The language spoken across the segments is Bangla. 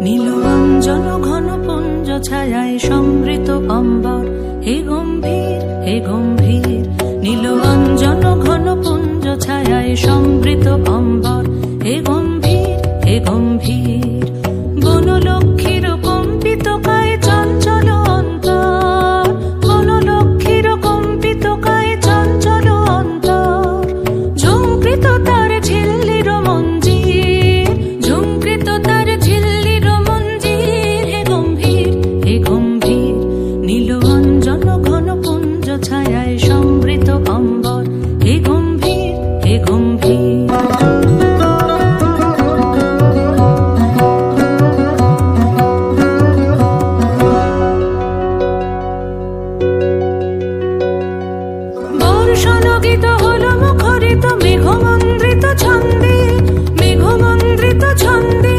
নীলরঞ্জন ঘন পুঞ্জ ছায়ায় সমৃত অম্বর, হে গম্ভীর হে গম্ভীর। নীলরঞ্জন ঘন পুঞ্জ ছায়ায় সমৃত অম্বর, হে গম্ভীর হে গম্ভীর। বনলক্ষ্মীর কম্পিত কায় চঞ্চল অন্তর, বনলক্ষ্মীর কম্পিত কায় চঞ্চল অন্তর। ঝুঙ্কৃত তার ঝিল্লির মঞ্জির, ঝুঙ্কৃত তার ঝিল্লির মঞ্জির, হে গম্ভীর হে গম্ভীর। নীলরঞ্জন ঘন পুঞ্জ ছায়ায় সমৃত অম্বর, হে গম্ভীর হে গম্ভীর। বর্ষণগীত হলো মুখরিত মেঘমন্দ্রিত ছন্দে, মেঘমন্দ্রিত ছন্দে।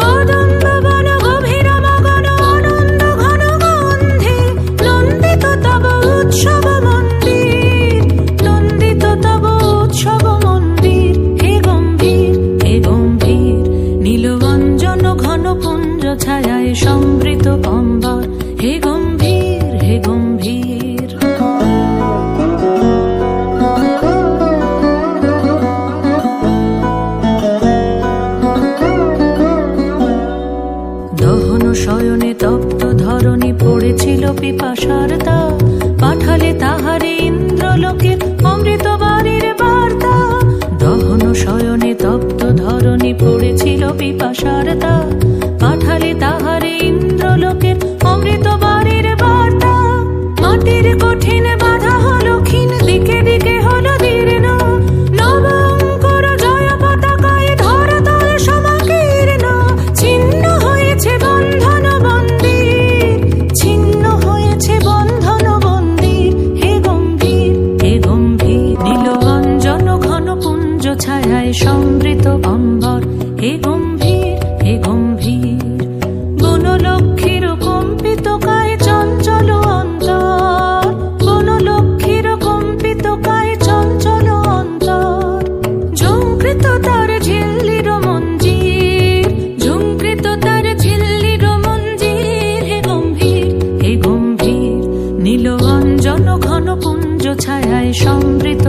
কদম্ব বন গভীর মগন আনন্দ ঘন গন্ধে, নন্দিত তব উৎসব মন্দির, নন্দিত তব উৎসব মন্দির, হে গম্ভীর হে গম্ভীর। নীলরঞ্জন ঘন পুঞ্জ ছায়ায় সমৃত অম্বর, হে গম্ভীর হে গম্ভীর। দহন শয়নে তপ্ত ধরণী পড়েছিল পিপাসার দাগ, পাঠালে তাহারে ইন্দ্রলোকের অমৃত বাণীর বার্তা। দহন শয়নে তপ্ত ধরণী পড়েছিল পিপাসার দাগ, পাঠালে তাহারে ইন্দ্রলোকের অমৃত বাণীর বার্তা। মাটির কঠিন বাধা হলো ক্ষীণ, দিকে দিকে হলো দীর্ণ, নব অঙ্কুর জয় পতাকায় ধরাতল সমাকীর্ণ। ছিন্ন হয়েছে বন্ধন মন্দির, ছিন্ন হয়েছে বন্ধন মন্দির, হে গম্ভীর হে গম্ভীর। নীলরঞ্জন ঘন পুঞ্জ ছায়ায় সমৃত অম্বর, হে গম্ভীর হে গম্ভীর। বনলক্ষ্মীর কম্পিত কায় চঞ্চল অন্তর, বনলক্ষ্মীর কম্পিত কায় চঞ্চল অন্তর। ঝুঙ্কৃত তার ঝিল্লির মঞ্জির, ঝুঙ্কৃত তার ঝিল্লির মঞ্জির, হে গম্ভীর হে গম্ভীর। নীলরঞ্জন ঘন পুঞ্জ ছায়ায় সমৃত